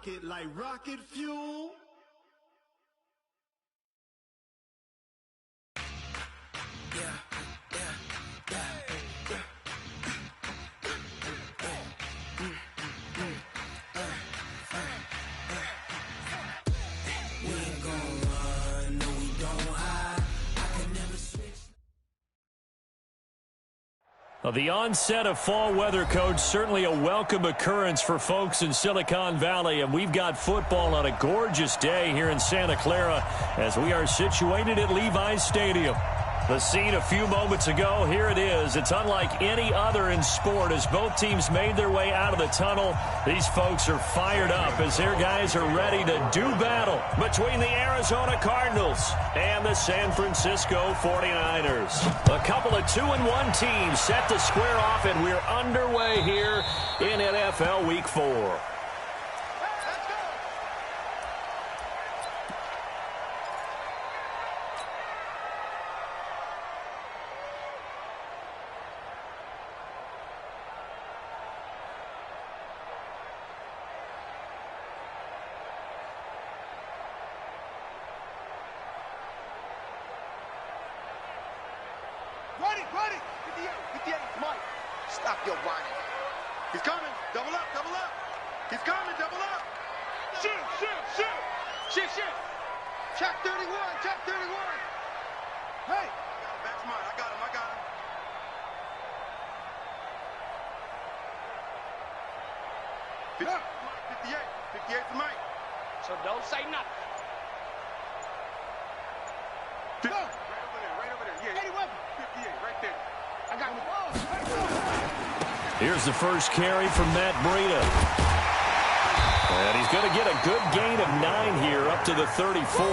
it like rocket fuel. Well, the onset of fall weather, Coach, certainly a welcome occurrence for folks in Silicon Valley, and we've got football on a gorgeous day here in Santa Clara as we are situated at Levi's Stadium. The scene a few moments ago, here it is. It's unlike any other in sport as both teams made their way out of the tunnel. These folks are fired up as their guys are ready to do battle between the Arizona Cardinals and the San Francisco 49ers. A couple of 2-1 teams set to square off, and we're underway here in NFL Week 4. Ready! 58, Mike. Stop your whining. He's coming. Double up. He's coming. Double up. Shoot. Check 31. Hey. That's mine. I got him. 58 for Mike. So don't say nothing. Go. Right over there. Yeah. 58, right there. I got him. Here's the first carry from Matt Breida. And he's going to get a good gain of 9 here up to the 34.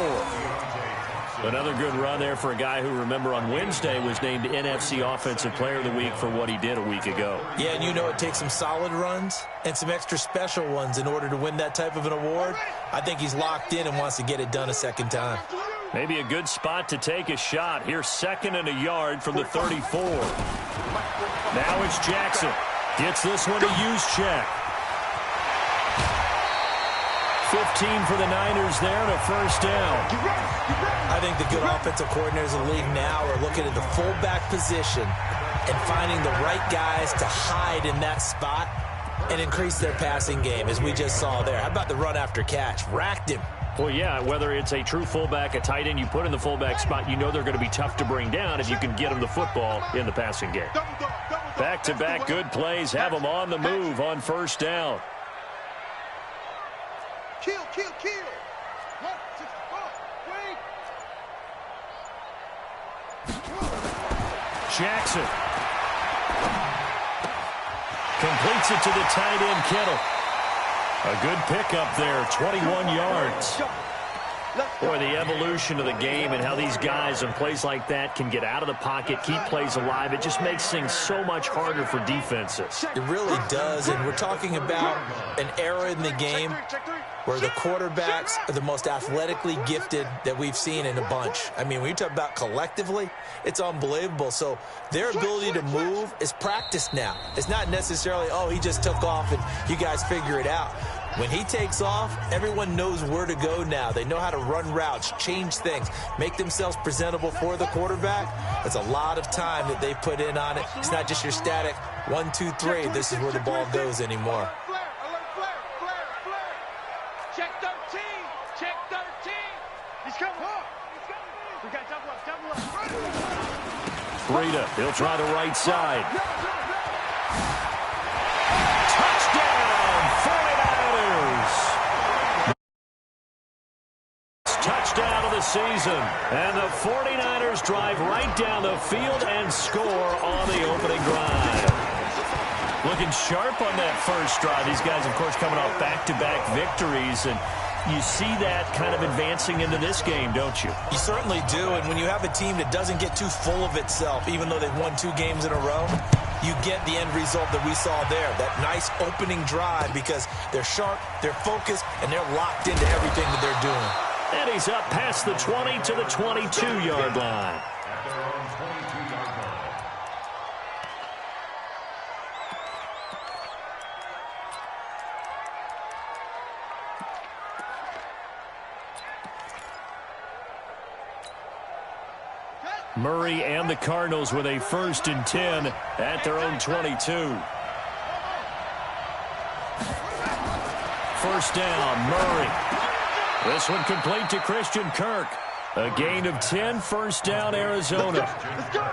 Another good run there for a guy who, remember, on Wednesday was named NFC Offensive Player of the Week for what he did a week ago. Yeah, and you know it takes some solid runs and some extra special ones in order to win that type of an award. I think he's locked in and wants to get it done a second time. Maybe a good spot to take a shot. Here's 2nd and a yard from the 34. Now it's Jackson. Gets this one to Juszczyk. 15 for the Niners there and a first down. I think the good offensive coordinators in the league now are looking at the fullback position and finding the right guys to hide in that spot and increase their passing game, as we just saw there. How about the run after catch? Racked him. Well, yeah, whether it's a true fullback, a tight end you put in the fullback spot, you know they're going to be tough to bring down if you can get them the football in the passing game. Back-to-back good plays have them on the move on first down. Kill. Jackson completes it to the tight end, Kittle. A good pickup there, 21 yards. Boy, the evolution of the game and how these guys in plays like that can get out of the pocket, keep plays alive, it just makes things so much harder for defenses. It really does, and we're talking about an era in the game where the quarterbacks are the most athletically gifted that we've seen in a bunch. I mean, when you talk about collectively, it's unbelievable. So their ability to move is practiced now. It's not necessarily, oh, he just took off and you guys figure it out. When he takes off, everyone knows where to go now. They know how to run routes, change things, make themselves presentable for the quarterback. That's a lot of time that they put in on it. It's not just your static 1, 2, 3. This is where the ball goes anymore. Check 13. He's coming. We got double up. Breida, he'll try the right side. Touchdown of the season. And the 49ers drive right down the field and score on the opening drive. Looking sharp on that first drive. These guys, of course, coming off back-to-back victories. And you see that kind of advancing into this game, don't you? You certainly do. And when you have a team that doesn't get too full of itself, even though they've won 2 games in a row, you get the end result that we saw there, that nice opening drive, because they're sharp, they're focused, and they're locked into everything that they're doing. And he's up past the 20 to the 22-yard line. Murray and the Cardinals with a 1st and 10 at their own 22. First down, Murray. This one complete to Christian Kirk. A gain of 10, first down, Arizona.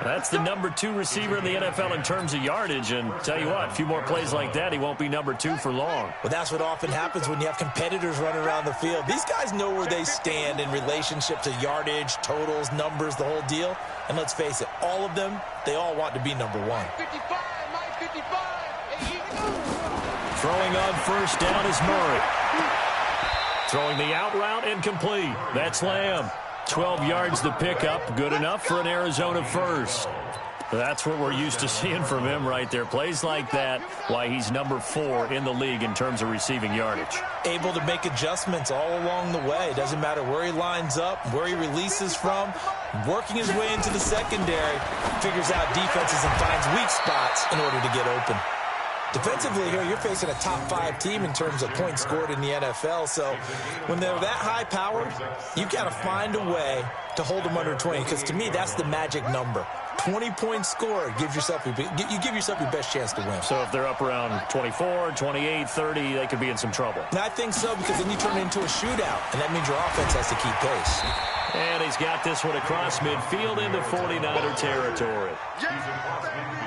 That's the number 2 receiver in the NFL in terms of yardage. And tell you what, a few more plays like that, he won't be number 2 for long. Well, that's what often happens when you have competitors running around the field. These guys know where they stand in relationship to yardage, totals, numbers, the whole deal. And let's face it, all of them, they all want to be number 1. 55, Mike 55. Throwing on first down is Murray. Throwing the out route incomplete. That's Lamb. 12 yards the pickup. Good enough for an Arizona first. That's what we're used to seeing from him right there. Plays like that, why he's number 4 in the league in terms of receiving yardage. Able to make adjustments all along the way. Doesn't matter where he lines up, where he releases from. Working his way into the secondary, figures out defenses and finds weak spots in order to get open. Defensively here, you're facing a top 5 team in terms of points scored in the NFL. So when they're that high powered, you've got to find a way to hold them under 20. Because to me, that's the magic number. 20 points scored gives yourself you give yourself your best chance to win. So if they're up around 24, 28, 30, they could be in some trouble. And I think so, because then you turn it into a shootout, and that means your offense has to keep pace. And he's got this one across midfield into 49er territory.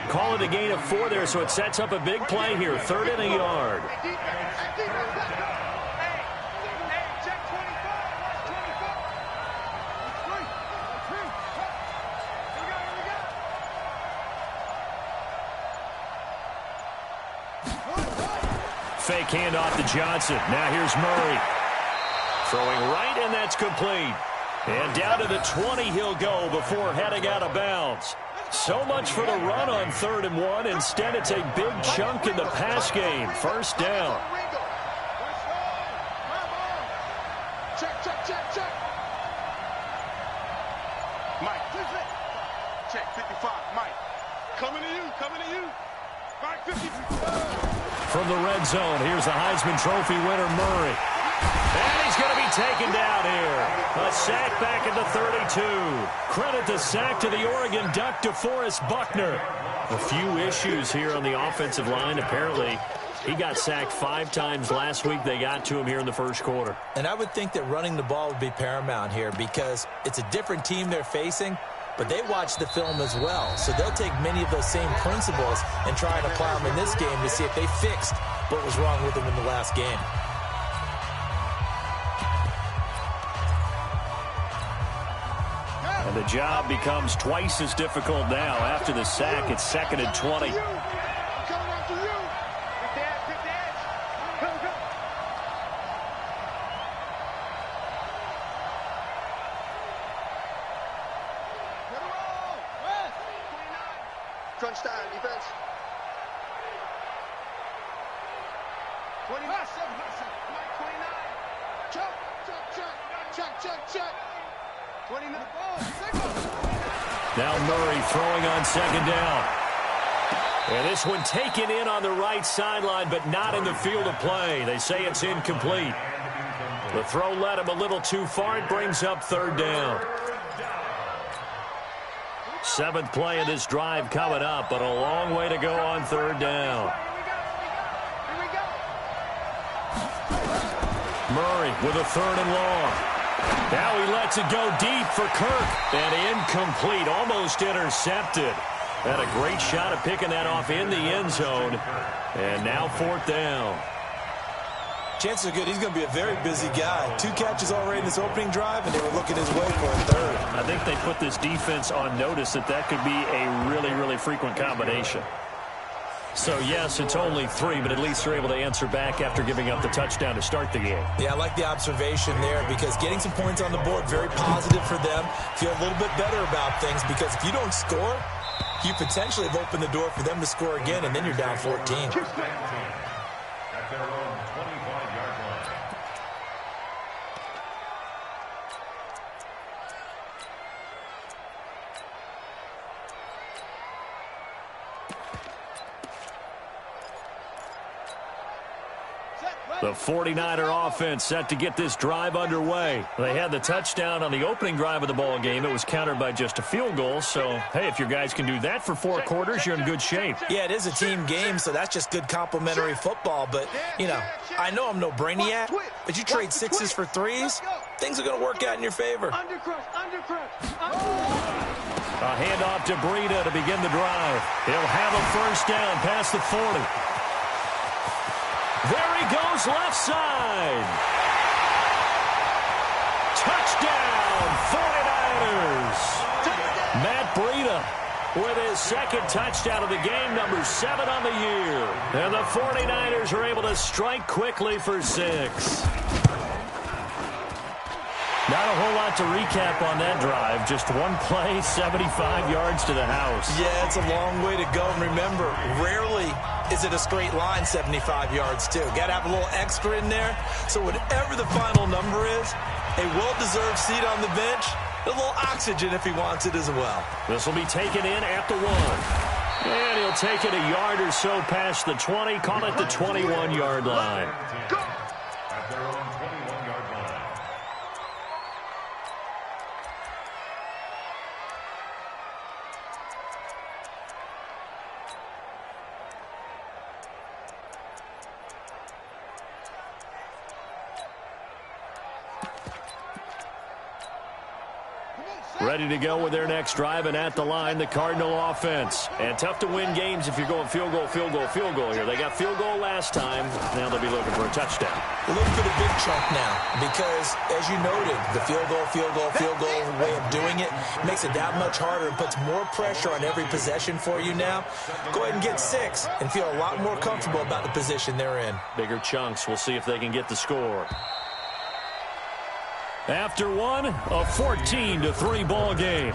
Call it a gain of 4 there, so it sets up a big play here. 3rd and a yard. Fake handoff to Johnson. Now here's Murray. Throwing right, and that's complete. And down to the 20 he'll go before heading out of bounds. So much for the run on 3rd and 1. Instead, it's a big chunk in the pass game. First down. Check. Mike. Check, 55. Mike. Coming to you. Mike, 55. From the red zone, here's the Heisman Trophy winner, Murray. And he's going to be taken down here. A sack back at the 32. Credit the sack to the Oregon Duck, DeForest Buckner. A few issues here on the offensive line. Apparently, he got sacked 5 times last week. They got to him here in the first quarter. And I would think that running the ball would be paramount here because it's a different team they're facing, but they watch the film as well. So they'll take many of those same principles and try and apply them in this game to see if they fixed what was wrong with them in the last game. And the job becomes twice as difficult now. After the sack, it's 2nd and 20. Crunch time, defense. 29. 29. Check. 29. Now Murray throwing on 2nd down. And this one taken in on the right sideline, but not in the field of play. They say it's incomplete. The throw led him a little too far. It brings up 3rd down. 7th play of this drive coming up, but a long way to go on 3rd down. Murray with a 3rd and long. Now he lets it go deep for Kirk. And incomplete, almost intercepted. Had a great shot at picking that off in the end zone. And now 4th down. Chances are good he's going to be a very busy guy. 2 catches already in this opening drive, and they were looking his way for a 3rd. I think they put this defense on notice that could be a really, really frequent combination. So, yes, it's only 3, but at least they're able to answer back after giving up the touchdown to start the game. Yeah, I like the observation there because getting some points on the board, very positive for them. Feel a little bit better about things because if you don't score, you potentially have opened the door for them to score again, and then you're down 14. Set, The 49er offense set to get this drive underway. They had the touchdown on the opening drive of the ball game. It was countered by just a field goal. So, hey, if your guys can do that for 4 quarters, you're in good shape. Yeah, it is a team game, so that's just good complimentary football. But, you know I'm no brainiac, but you trade 6s for 3s, things are going to work out in your favor. A handoff to Breida to begin the drive. He'll have a first down past the 40. There he goes, left side. Touchdown, 49ers. Matt Breida with his second touchdown of the game, number 7 on the year. And the 49ers are able to strike quickly for 6. Not a whole lot to recap on that drive. Just one play, 75 yards to the house. Yeah, it's a long way to go. And remember, rarely is it a straight line 75 yards, too. Got to have a little extra in there. So whatever the final number is, a well-deserved seat on the bench, a little oxygen if he wants it as well. This will be taken in at the 1. And he'll take it a yard or so past the 20. Call it the 21-yard line. Ready to go with their next drive, and at the line, the Cardinal offense. And tough to win games if you're going field goal, field goal, field goal here. They got field goal last time. Now they'll be looking for a touchdown. We're looking for the big chunk now because, as you noted, the field goal way of doing it makes it that much harder and puts more pressure on every possession for you now. Go ahead and get 6 and feel a lot more comfortable about the position they're in. Bigger chunks. We'll see if they can get the score. After 1, a 14-3 ball game.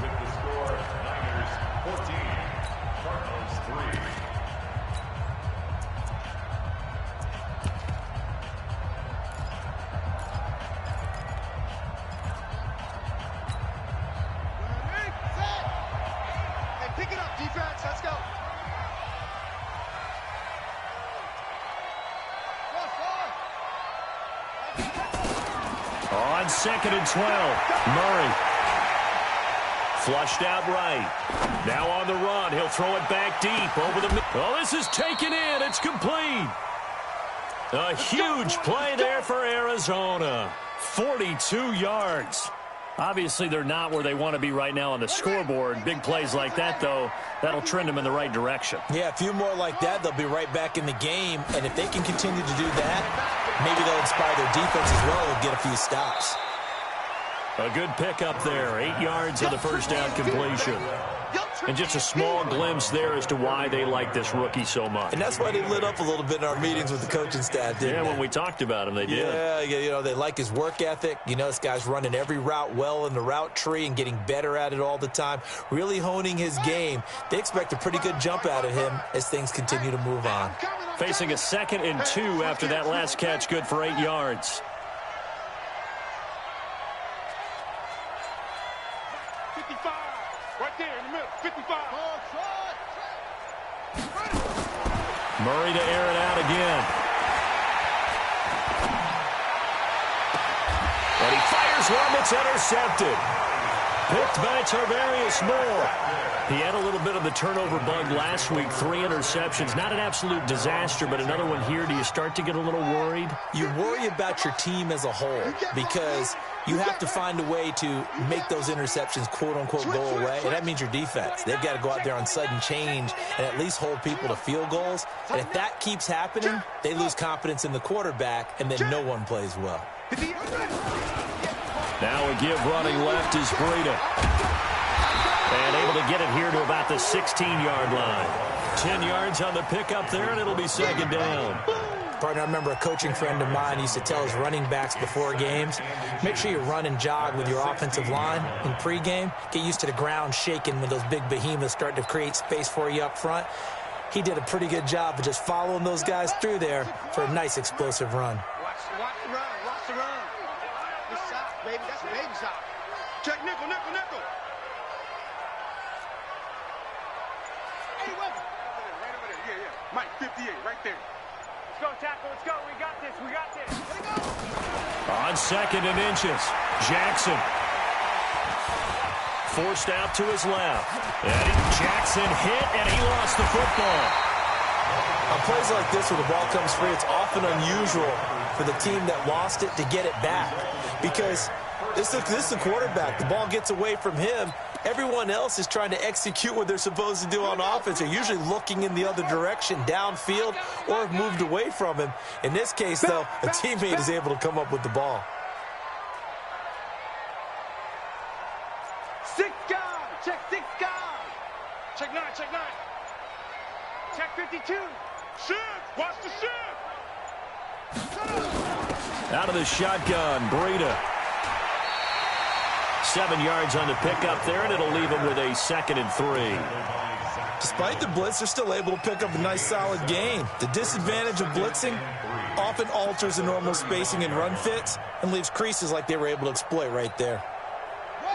Hey, pick it up, defense. Let's go. On 2nd and 12, Murray. Flushed out right. Now on the run. He'll throw it back deep over the middle. Oh, this is taken in. It's complete. A huge play there for Arizona. 42 yards. Obviously, they're not where they want to be right now on the scoreboard. Big plays like that, though, that'll trend them in the right direction. Yeah, a few more like that, they'll be right back in the game. And if they can continue to do that, maybe they'll inspire their defense as well and get a few stops. A good pickup there. 8 yards on the first down completion. And just a small glimpse there as to why they like this rookie so much. And that's why they lit up a little bit in our meetings with the coaching staff, didn't they? Yeah, when we talked about him, they did. Yeah, they like his work ethic. This guy's running every route well in the route tree and getting better at it all the time, really honing his game. They expect a pretty good jump out of him as things continue to move on. Facing a 2nd and 2 after that last catch, good for 8 yards. 55. Right there in the middle. 55. Murray to air it out again. And he fires one that's intercepted. Picked by Tarvarius Moore. He had a little bit of the turnover bug last week. 3 interceptions. Not an absolute disaster, but another one here. Do you start to get a little worried? You worry about your team as a whole because you have to find a way to make those interceptions, quote-unquote, go away. And that means your defense. They've got to go out there on sudden change and at least hold people to field goals. And if that keeps happening, they lose confidence in the quarterback, and then no one plays well. Now a give running left is Breida. And able to get it here to about the 16-yard line. 10 yards on the pickup there, and it'll be 2nd down. Partner, I remember a coaching friend of mine used to tell his running backs before games, make sure you run and jog with your offensive line in pregame. Get used to the ground shaking when those big behemoths start to create space for you up front. He did a pretty good job of just following those guys through there for a nice explosive run. Watch the run. Watch the run. Good shot, baby. That's a baby shot. Check nickel. Right over there. Yeah. Mike, 58, right there. Let's go, tackle. Let's go. We got this. We got this. On 2nd and inches, Jackson. Forced out to his left. And Jackson hit, and he lost the football. On plays like this where the ball comes free, it's often unusual for the team that lost it to get it back. Because this is the quarterback. The ball gets away from him. Everyone else is trying to execute what they're supposed to do on offense. They're usually looking in the other direction, downfield, or have moved away from him. In this case, though, a teammate is able to come up with the ball. 6 guys. Check 6 guys. Check 9. Check 9. Check 52. Shift. Watch the shift. Out of the shotgun, Breida. 7 yards on the pickup there, and it'll leave him with a 2nd and 3. Despite the blitz, they're still able to pick up a nice, solid gain. The disadvantage of blitzing often alters the normal spacing and run fits and leaves creases like they were able to exploit right there.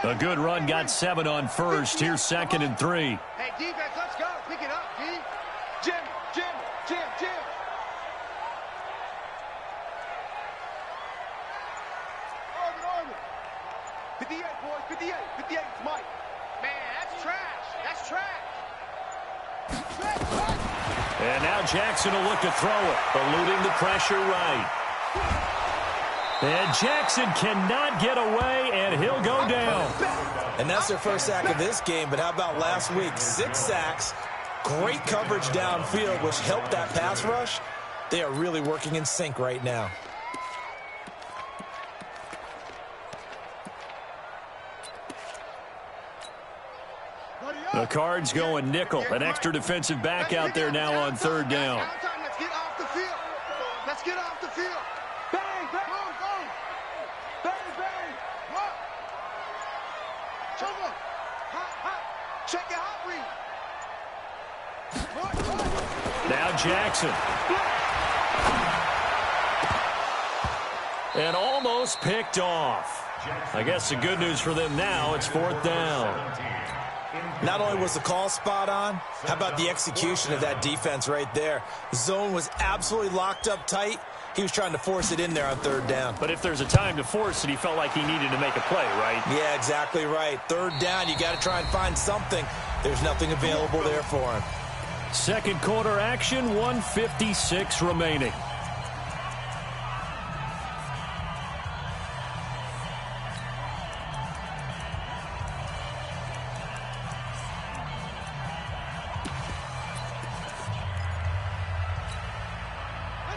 A good run, got 7 on first. Here's 2nd and 3. Hey, defense, let's go. Pick it up, D. Jim. Orbit. 58, boys. 58. 58 is Mike. Man, that's trash. That's trash. And now Jackson will look to throw it, eluding the pressure right. And Jackson cannot get away, and he'll go down. And that's their first sack of this game, but how about last week? 6 sacks, great coverage downfield, which helped that pass rush. They are really working in sync right now. The Cards going nickel. An extra defensive back out there now on 3rd down. Let's get off the field. Let's get off the field. Bang, bang. Go. Bang. What? Hot. Check your hot read. Now Jackson. And almost picked off. I guess the good news for them now, it's 4th down. Not only was the call spot on, how about the execution of that defense right there? The zone was absolutely locked up tight. He was trying to force it in there on 3rd down. But if there's a time to force it, he felt like he needed to make a play, right? Yeah, exactly right. 3rd down, you got to try and find something. There's nothing available there for him. 2nd quarter action, 1:56 remaining.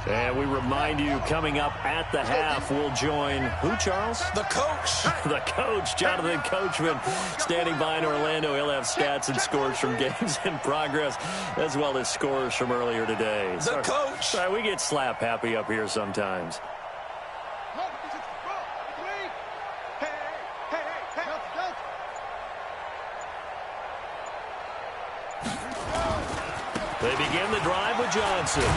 And we remind you, coming up at the half, we'll join who, Charles? The coach. The coach, Jonathan Coachman, standing by in Orlando. He'll have stats and scores from games in progress, as well as scores from earlier today. The coach. Sorry, we get slap happy up here sometimes. They begin the drive with Johnson.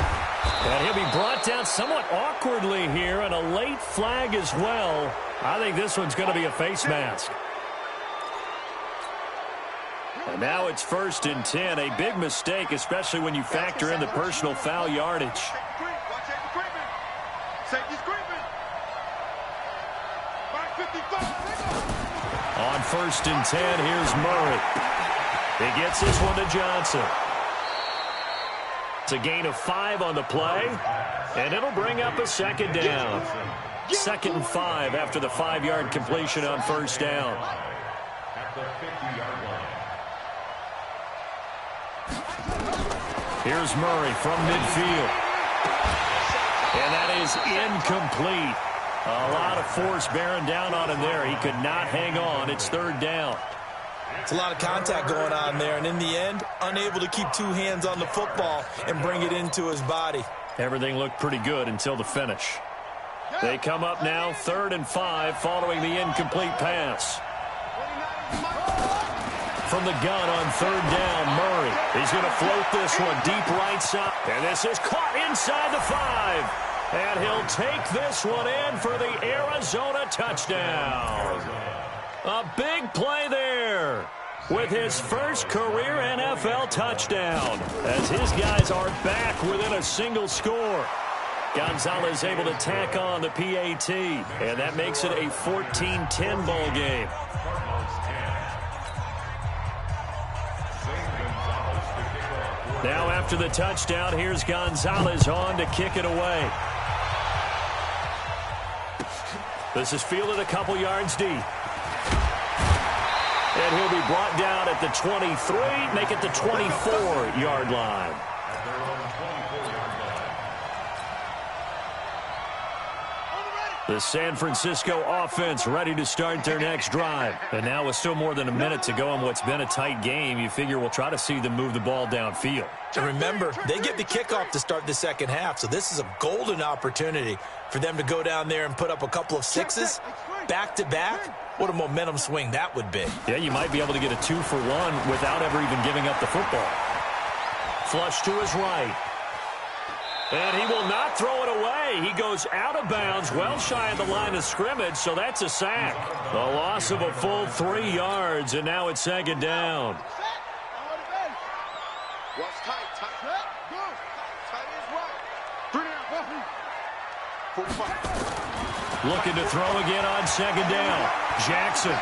And he'll be brought down somewhat awkwardly here, and a late flag as well. I think this one's going to be a face mask. And now it's 1st and 10. A big mistake, especially when you factor in the personal foul yardage. On 1st and 10, here's Murray. He gets this one to Johnson. It's a gain of 5 on the play, and it'll bring up a 2nd down. 2nd and 5 after the 5-yard completion on 1st down. Here's Murray from midfield. And that is incomplete. A lot of force bearing down on him there. He could not hang on. It's 3rd down. It's a lot of contact going on there, and in the end, unable to keep 2 hands on the football and bring it into his body. Everything looked pretty good until the finish. They come up now, 3rd and 5, following the incomplete pass. From the gun on 3rd down, Murray. He's going to float this one deep right side. And this is caught inside the 5. And he'll take this one in for the Arizona touchdown. A big play there with his first career NFL touchdown, as his guys are back within a single score. Gonzalez able to tack on the PAT, and that makes it a 14-10 ball game. Now after the touchdown, here's Gonzalez on to kick it away. This is fielded a couple yards deep. And he'll be brought down at the 23, make it the 24-yard line. The San Francisco offense ready to start their next drive. And now with still more than a minute to go in what's been a tight game, you figure we'll try to see them move the ball downfield. And remember, they get the kickoff to start the second half, so this is a golden opportunity for them to go down there and put up a couple of sixes back-to-back. What a momentum swing that would be. Yeah, you might be able to get a 2-for-1 without ever even giving up the football. Flush to his right. And he will not throw it away. He goes out of bounds, well shy of the line of scrimmage, so that's a sack. A loss of a full 3 yards, and now it's second down. What's tight? Tight. Go. Tight is right. 3 down. 45. Looking to throw again on second down. Jackson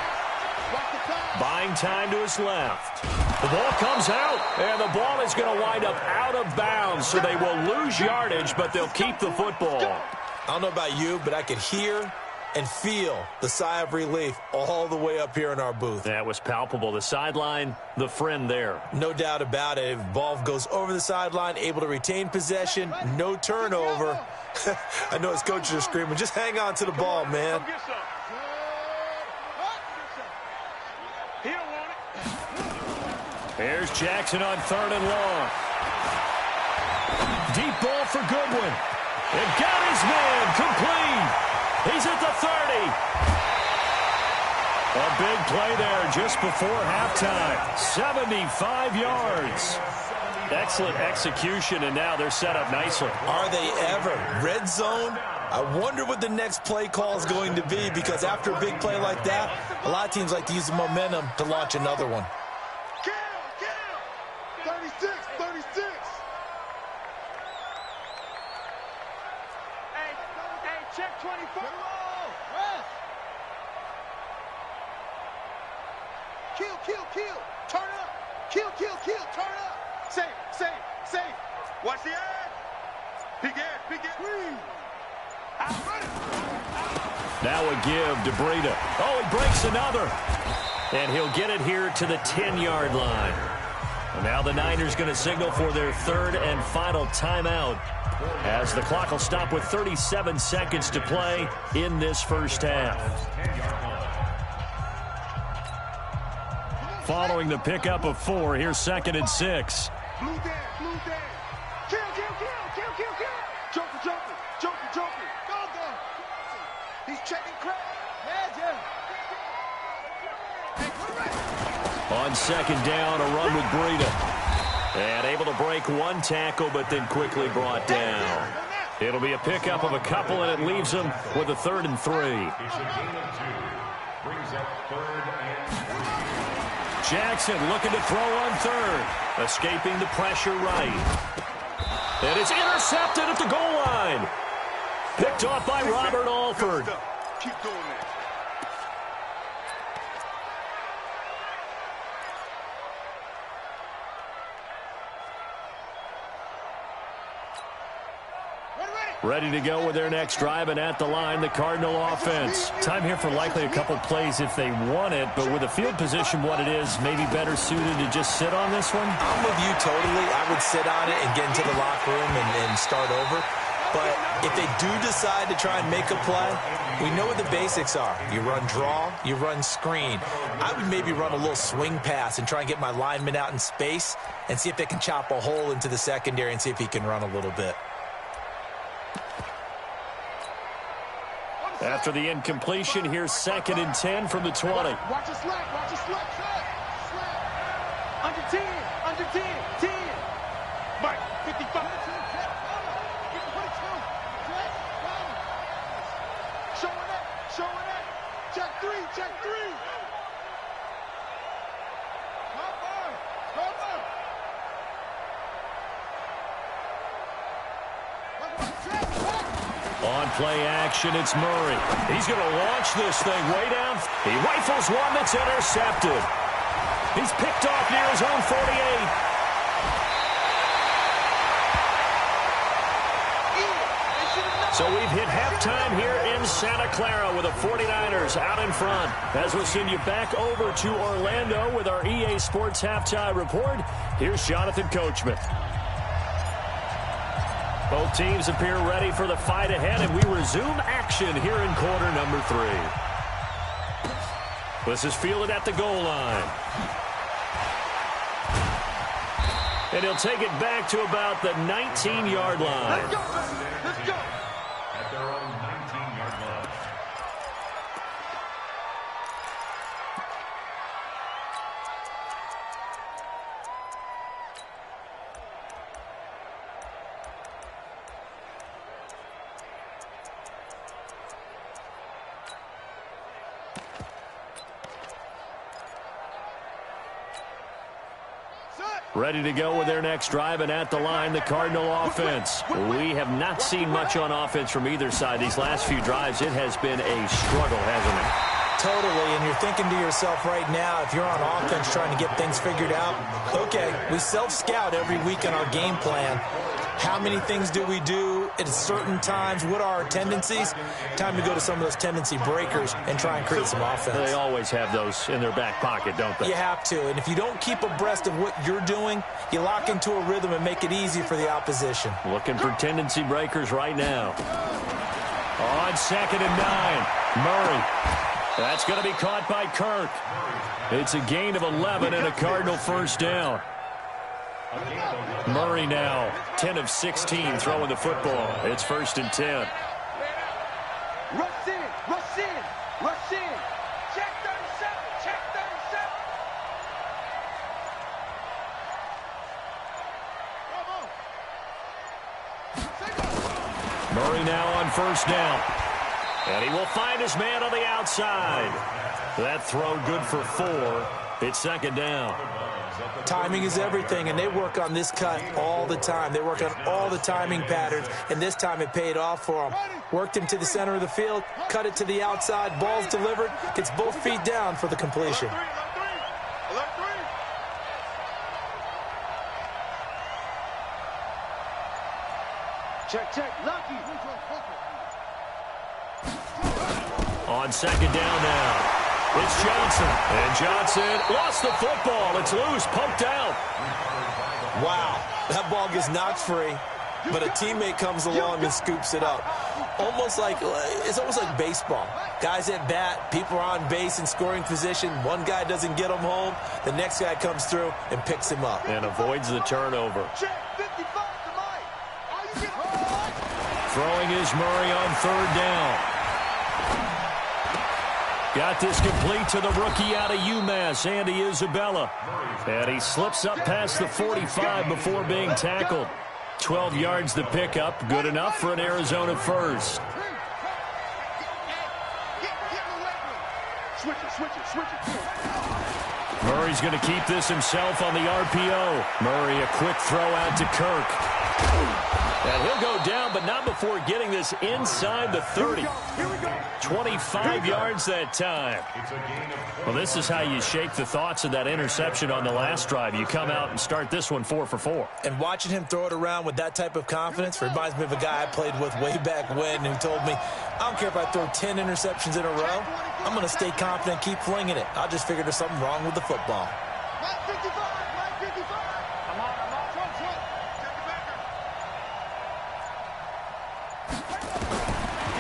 buying time to his left. The ball comes out, and the ball is going to wind up out of bounds, so they will lose yardage, but they'll keep the football. I don't know about you, but I could hear and feel the sigh of relief all the way up here in our booth. That was palpable. The sideline, the friend there. No doubt about it. If ball goes over the sideline, able to retain possession, no turnover. I know his coaches are screaming, just hang on to the ball, man. Here's Jackson on 3rd and long. Deep ball for Goodwin. It got his man complete. He's at the 30. A big play there just before halftime. 75 yards. Excellent execution, and now they're set up nicely. Are they ever? Red zone? I wonder what the next play call is going to be, because after a big play like that, a lot of teams like to use the momentum to launch another one. 36, 36. Hey, check 24. Kill. Turn up. Kill, turn up. Safe. Watch the edge. Big edge. Now a give to Breida. Oh, he breaks another. And he'll get it here to the 10-yard line. And now the Niners going to signal for their 3rd and final timeout, as the clock will stop with 37 seconds to play in this first half. Following the pickup of 4, here's 2nd and 6. Blue down. Kill. Joker. Go. He's checking crack. Yeah. On 2nd down, a run with Breida. And able to break one tackle, but then quickly brought down. It'll be a pickup of a couple, and it leaves them with a 3rd and 3. Jackson looking to throw on 3rd. Escaping the pressure right. And it's intercepted at the goal line. Picked off by Robert Alford. Keep doing that. Ready to go with their next drive, and at the line, the Cardinal offense. Time here for likely a couple plays if they want it, but with the field position what it is, maybe better suited to just sit on this one? I'm with you totally. I would sit on it and get into the locker room and start over. But if they do decide to try and make a play, we know what the basics are. You run draw, you run screen. I would maybe run a little swing pass and try and get my lineman out in space and see if they can chop a hole into the secondary and see if he can run a little bit. After the incompletion, here's 2nd and 10 from the 20. Watch your slack. Under 10. Mike, 55. Showing that. Check three. Come on. On play action, it's Murray. He's going to launch this thing way down. He rifles one that's intercepted. He's picked off near his own 48. So we've hit halftime here in Santa Clara with the 49ers out in front. As we'll send you back over to Orlando with our EA Sports Halftime Report, here's Jonathan Coachman. Both teams appear ready for the fight ahead, and we resume action here in quarter number 3. This is fielded at the goal line. And he'll take it back to about the 19-yard line. Let's go, let's go. At their own 19-yard line. Ready to go with their next drive, and at the line, the Cardinal offense. We have not seen much on offense from either side. These last few drives, it has been a struggle, hasn't it? Totally, and you're thinking to yourself right now, if you're on offense trying to get things figured out, okay, we self-scout every week in our game plan. How many things do we do at certain times? What are our tendencies? Time to go to some of those tendency breakers and try and create some offense. They always have those in their back pocket, don't they? You have to, and if you don't keep abreast of what you're doing, you lock into a rhythm and make it easy for the opposition. Looking for tendency breakers right now. On 2nd and 9, Murray. That's going to be caught by Kirk. It's a gain of 11 and a Cardinal first down. Murray now 10 of 16 throwing the football. It's 1st and 10. Rush in, rush in, rush in. Check 37, check 37. Murray now on 1st down. And he will find his man on the outside. That throw good for 4. It's 2nd down. Timing is everything, and they work on this cut all the time. They work on all the timing patterns, and this time it paid off for them. Worked him to the center of the field, cut it to the outside, ball's delivered, gets both feet down for the completion. Check, check, lucky. On 2nd down now. It's Johnson. And Johnson lost the football. It's loose, poked out. Wow, that ball gets knocked free, but a teammate comes along and scoops it up. It's almost like baseball. Guys at bat, people are on base in scoring position. One guy doesn't get him home. The next guy comes through and picks him up. And avoids the turnover. Check, 55 to Mike. Are you getting home? Throwing is Murray on 3rd down. Got this complete to the rookie out of UMass, Andy Isabella. And he slips up past the 45 before being tackled. 12 yards the pickup, good enough for an Arizona first. Murray's going to keep this himself on the RPO. Murray, a quick throw out to Kirk. And he'll go down, but not before getting this inside the 30. 25 yards that time. Well, this is how you shake the thoughts of that interception on the last drive. You come out and start this one 4 for 4. And watching him throw it around with that type of confidence reminds me of a guy I played with way back when who told me, I don't care if I throw 10 interceptions in a row. I'm going to stay confident, keep flinging it. I just figured there's something wrong with the football.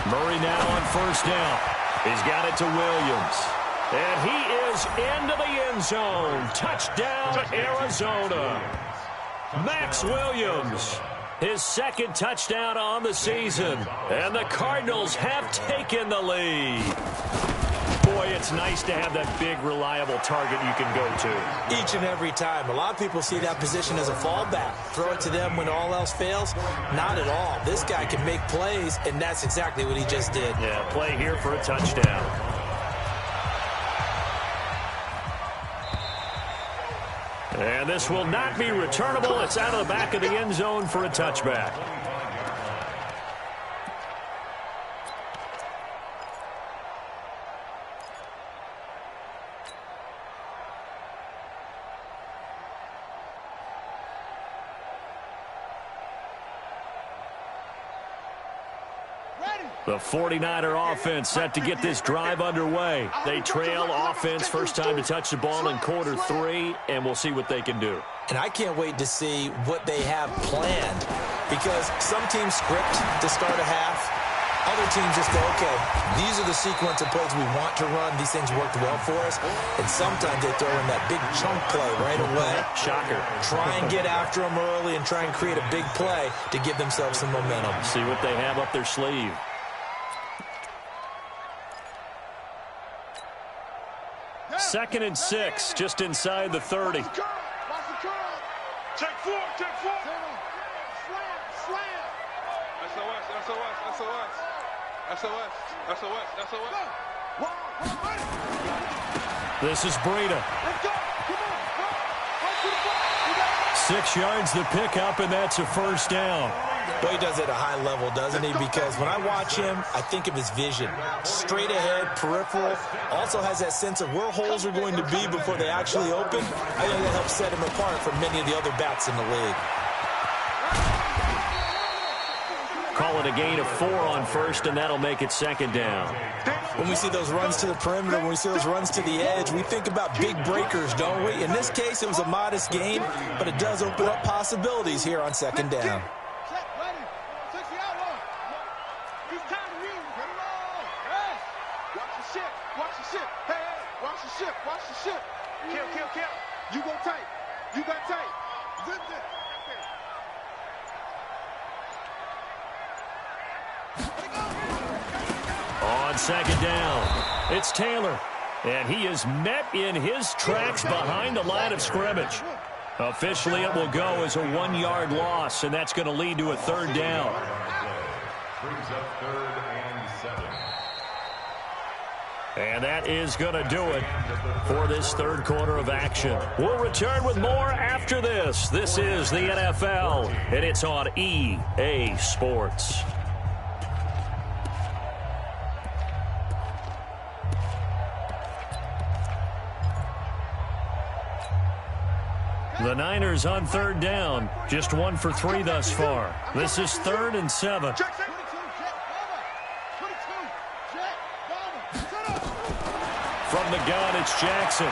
Murray now on 1st down. He's got it to Williams. And he is into the end zone. Touchdown, Arizona. Max Williams, his 2nd touchdown on the season. And the Cardinals have taken the lead. Boy, it's nice to have that big, reliable target you can go to. Each and every time. A lot of people see that position as a fallback. Throw it to them when all else fails. Not at all. This guy can make plays, and that's exactly what he just did. Yeah, play here for a touchdown. And this will not be returnable. It's out of the back of the end zone for a touchback. The 49er offense set to get this drive underway. They trail offense first time to touch the ball in quarter 3, and we'll see what they can do. And I can't wait to see what they have planned, because some teams script to start a half. Other teams just go, okay, these are the sequence of plays we want to run. These things worked well for us. And sometimes they throw in that big chunk play right away. Shocker. Try and get after them early and try and create a big play to give themselves some momentum. See what they have up their sleeve. Second and 6, just inside the 30. Watch the curl. Check 4, check 4. Slam. SOS. This is Breida. Let's go. Come on. Right to the ball. 6 yards the pickup, and that's a first down. Well, he does it at a high level, doesn't he? Because when I watch him, I think of his vision. Straight ahead, peripheral. Also has that sense of where holes are going to be before they actually open. I think that helps set him apart from many of the other backs in the league. Call it a gain of 4 on first, and that'll make it second down. When we see those runs to the perimeter, when we see those runs to the edge, we think about big breakers, don't we? In this case, it was a modest gain, but it does open up possibilities here on second down. Watch the ship. Kill. You go tight. You got tight. Zip it. On second down, it's Taylor. And he is met in his tracks behind the line of scrimmage. Officially, it will go as a 1-yard loss, and that's going to lead to a third down. Brings up 3rd and 7. And that is going to do it for this third quarter of action. We'll return with more after this. This is the NFL, and it's on EA Sports. The Niners on third down, just 1 for 3 thus far. This is 3rd and 7. From the gun, it's Jackson.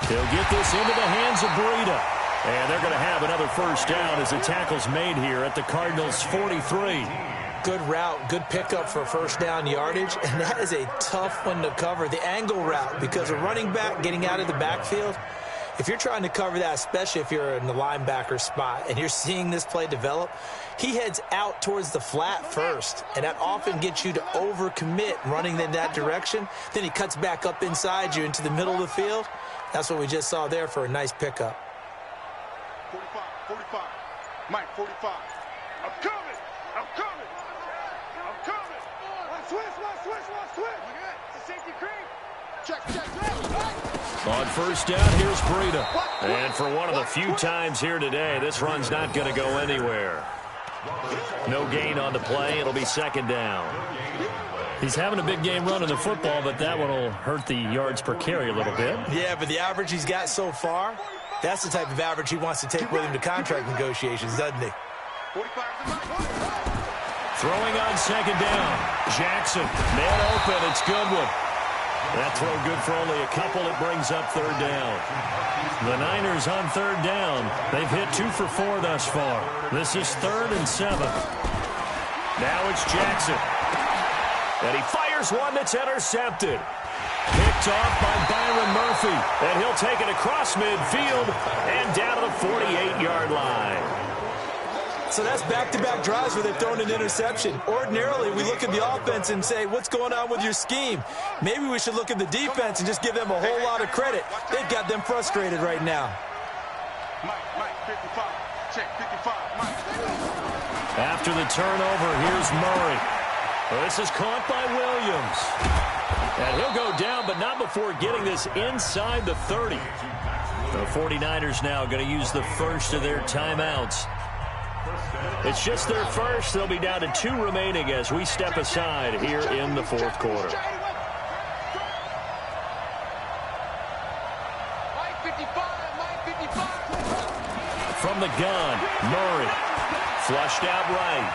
He'll get this into the hands of Breida. And they're going to have another first down as the tackle's made here at the Cardinals' 43. Good route, good pickup for first down yardage, and that is a tough one to cover, the angle route, because a running back getting out of the backfield, if you're trying to cover that, especially if you're in the linebacker spot and you're seeing this play develop, he heads out towards the flat first, and that often gets you to overcommit running in that direction. Then he cuts back up inside you into the middle of the field. That's what we just saw there for a nice pickup. 45. Mike, 45. I'm coming. Switch. It's a safety cream. Check. On first down, here's Breida. And for one of the few times here today, this run's not going to go anywhere. No gain on the play. It'll be second down. He's having a big game running the football, but that one will hurt the yards per carry a little bit. Yeah, but the average he's got so far, that's the type of average he wants to take with him to contract negotiations, doesn't he? 45. Throwing on second down. Jackson, man open. It's Goodwin. That throw good for only a couple. It brings up third down. The Niners on third down. They've hit 2 for 4 thus far. This is 3rd and 7. Now it's Jackson. And he fires one that's intercepted. Picked off by Byron Murphy. And he'll take it across midfield and down to the 48-yard line. So that's back-to-back drives where they've thrown an interception. Ordinarily, we look at the offense and say, what's going on with your scheme? Maybe we should look at the defense and just give them a whole lot of credit. They've got them frustrated right now. Mike, 55. Check, 55. Mike. After the turnover, here's Murray. This is caught by Williams. And he'll go down, but not before getting this inside the 30. The 49ers now going to use the first of their timeouts. It's just their first. They'll be down to 2 remaining as we step aside here in the fourth quarter. From the gun, Murray. Flushed out right.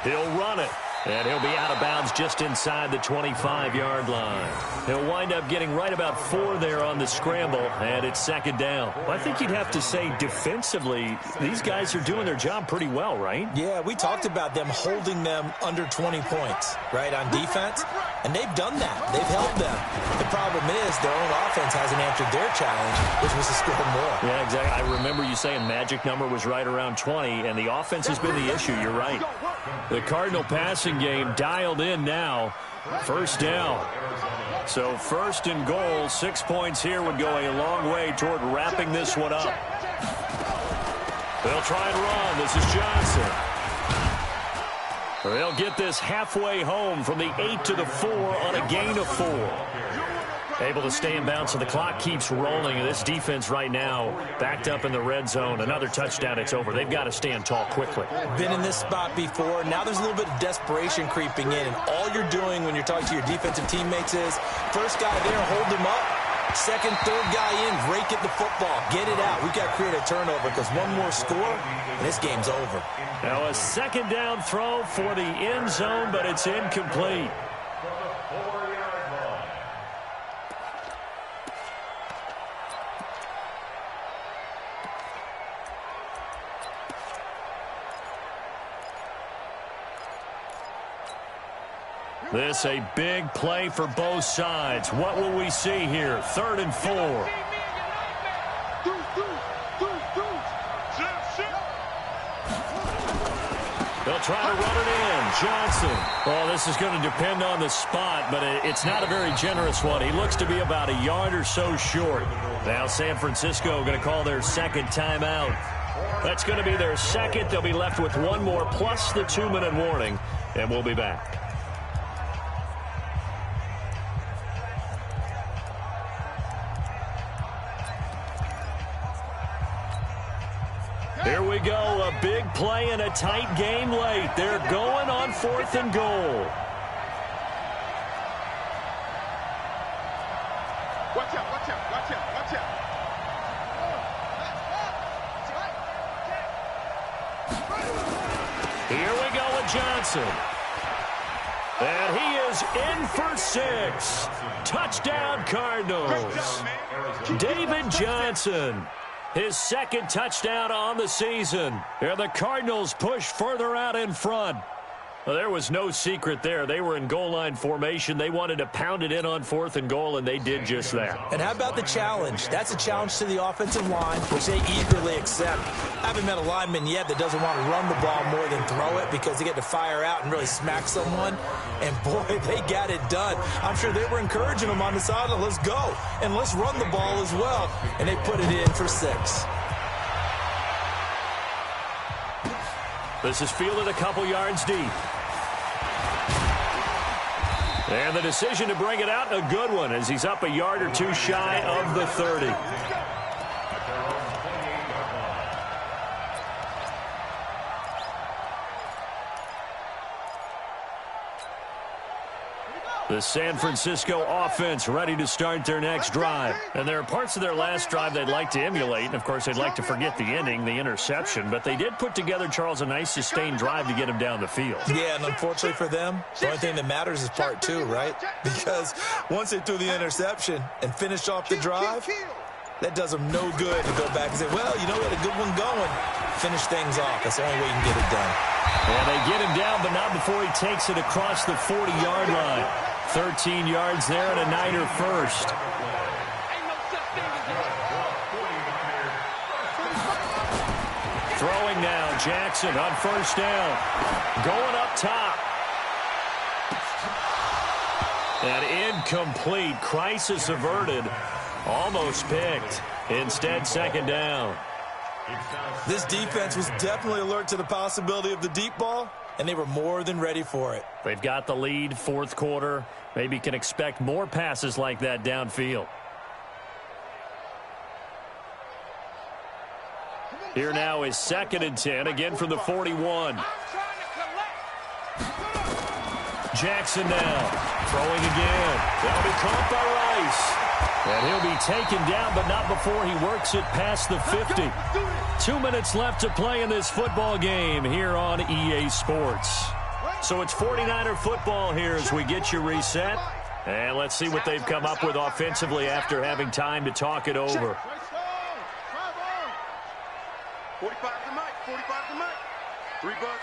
He'll run it. And he'll be out of bounds just inside the 25-yard line. He'll wind up getting right about 4 there on the scramble, and it's second down. Well, I think you'd have to say defensively, these guys are doing their job pretty well, right? Yeah, we talked about them holding them under 20 points, right, on defense, and they've done that. They've held them. The problem is their own offense hasn't answered their challenge, which was to score more. Yeah, exactly. I remember you saying magic number was right around 20, and the offense has been the issue. You're right. The Cardinal passing game dialed in now. First down. So first and goal, 6 points here would go a long way toward wrapping this one up. They'll try and run. This is Johnson. They'll get this halfway home from the 8 to the 4 on a gain of 4. Able to stay in bounds, so the clock keeps rolling. And this defense right now backed up in the red zone. Another touchdown, it's over. They've got to stand tall quickly. Been in this spot before. Now there's a little bit of desperation creeping in. And all you're doing when you're talking to your defensive teammates is, first guy there, hold him up. Second, third guy in, rake at the football. Get it out. We've got to create a turnover because one more score, and this game's over. Now a second down throw for the end zone, but it's incomplete. This a big play for both sides. What will we see here? 3rd and 4. They'll try to run it in. Johnson. Well, this is going to depend on the spot, but it's not a very generous one. He looks to be about a yard or so short. Now San Francisco going to call their second timeout. That's going to be their second. They'll be left with one more plus the 2-minute warning, and we'll be back. Here we go, a big play in a tight game late. They're going on 4th and goal. Watch out, watch out, watch out, watch out. Here we go with Johnson. And he is in for 6. Touchdown, Cardinals. David Johnson. His second touchdown on the season. And the Cardinals push further out in front. Well, there was no secret there. They were in goal line formation. They wanted to pound it in on 4th and goal, and they did just that. And how about the challenge? That's a challenge to the offensive line, which they eagerly accept. I haven't met a lineman yet that doesn't want to run the ball more than throw it because they get to fire out and really smack someone. And, boy, they got it done. I'm sure they were encouraging them on the sideline. Let's go, and let's run the ball as well. And they put it in for 6. This is fielded a couple yards deep. And the decision to bring it out, a good one, as he's up a yard or 2 shy of the 30. The San Francisco offense ready to start their next drive. And there are parts of their last drive they'd like to emulate. And, of course, they'd like to forget the ending, the interception. But they did put together, Charles, a nice sustained drive to get him down the field. Yeah, and unfortunately for them, the only thing that matters is part 2, right? Because once they threw the interception and finished off the drive, that does them no good to go back and say, well, you know, we had a good one going. Finish things off. That's the only way you can get it done. And they get him down, but not before he takes it across the 40-yard line. 13 yards there and a Niner first. Throwing now, Jackson on first down. Going up top. And incomplete. Crisis averted. Almost picked. Instead, second down. This defense was definitely alert to the possibility of the deep ball, and they were more than ready for it. They've got the lead, 4th quarter. Maybe can expect more passes like that downfield. Here now is 2nd and 10, again from the 41. Jackson now, throwing again. That'll be caught by Rice. And he'll be taken down, but not before he works it past the 50. 2 minutes left to play in this football game here on EA Sports. So it's 49er football here as we get you reset. And let's see what they've come up with offensively after having time to talk it over. 45 to Mike, 45 to Mike. 3 buzz.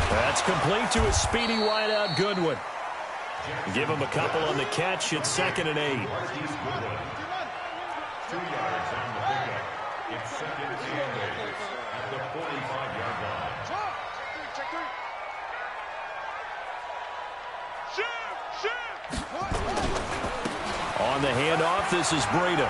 That's complete to a speedy wideout Goodwin. Give him a couple on the catch. It's 2nd and 8. 2 yards on the pickup. It's 2nd and 8 at the 45-yard line. Check 3. On the handoff, this is Breida.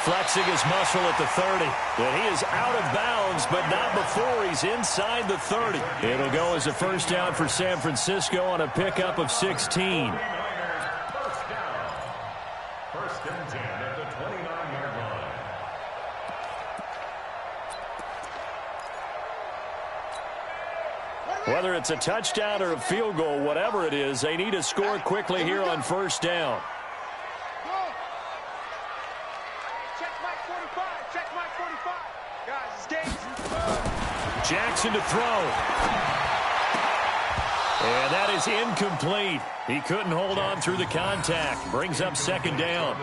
Flexing his muscle at the 30. And he is out of bounds, but not before he's inside the 30. It'll go as a first down for San Francisco on a pickup of 16. First down. 1st and 10 at the 29-yard line. Whether it's a touchdown or a field goal, whatever it is, they need to score quickly here on first down. Jackson to throw. And that is incomplete. He couldn't hold on through the contact. Brings up 2nd down.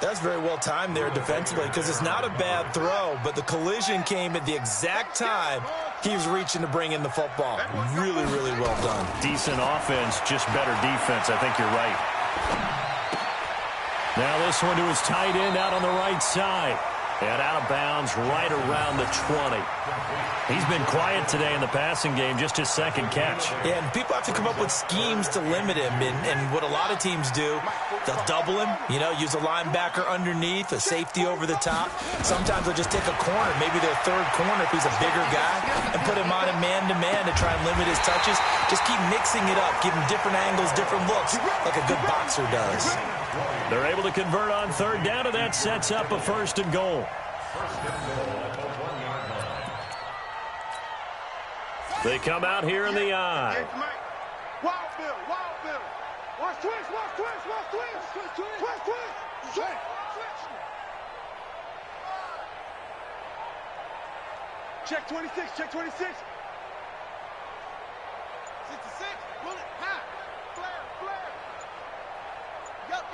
That's very well timed there defensively because it's not a bad throw, but the collision came at the exact time he was reaching to bring in the football. Really, really well done. Decent offense, just better defense. I think you're right. Now this one to his tight end out on the right side. And out of bounds right around the 20. He's been quiet today in the passing game, just his 2nd catch. Yeah, and people have to come up with schemes to limit him. And what a lot of teams do, they'll double him, use a linebacker underneath, a safety over the top. Sometimes they'll just take a corner, maybe their 3rd corner if he's a bigger guy, and put him on a man-to-man to try and limit his touches. Just keep mixing it up, give him different angles, different looks, like a good boxer does. They're able to convert on 3rd down, and that sets up a 1st and goal. They come out here in the eye. Wild Bill. Watch twist. Check 26. 66. Pull it. High. Flare. Yup.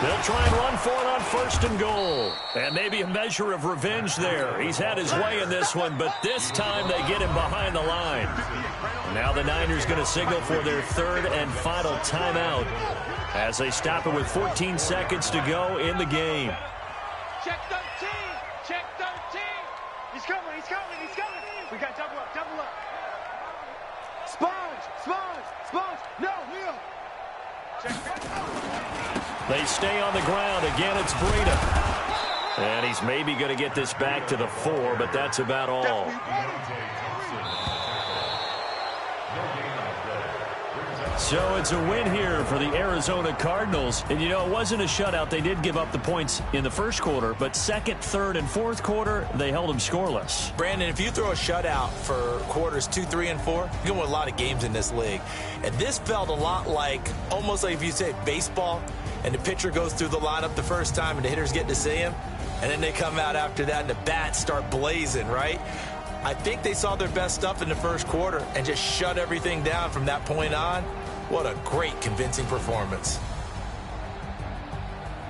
They'll try and run for it on 1st and goal. And maybe a measure of revenge there. He's had his way in this one, but this time they get him behind the line. Now the Niners going to signal for their 3rd and final timeout as they stop it with 14 seconds to go in the game. Check 13. He's coming. We got double up. Sponge. No, Leo. They stay on the ground. Again, it's Breida. And he's maybe going to get this back to the 4, but that's about all. So it's a win here for the Arizona Cardinals. And, it wasn't a shutout. They did give up the points in the 1st quarter, but 2nd, 3rd, and 4th quarter, they held them scoreless. Brandon, if you throw a shutout for quarters 2, 3, and 4, you're going to win a lot of games in this league. And this felt a lot almost like if you say baseball, and the pitcher goes through the lineup the first time and the hitters get to see him, and then they come out after that and the bats start blazing, right? I think they saw their best stuff in the 1st quarter and just shut everything down from that point on. What a great, convincing performance.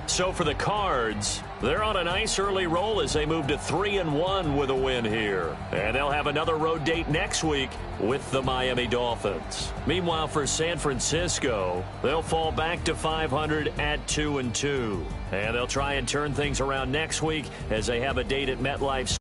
So for the Cards, they're on a nice early roll as they move to 3-1 with a win here. And they'll have another road date next week with the Miami Dolphins. Meanwhile, for San Francisco, they'll fall back to 500 at 2-2. And they'll try and turn things around next week as they have a date at MetLife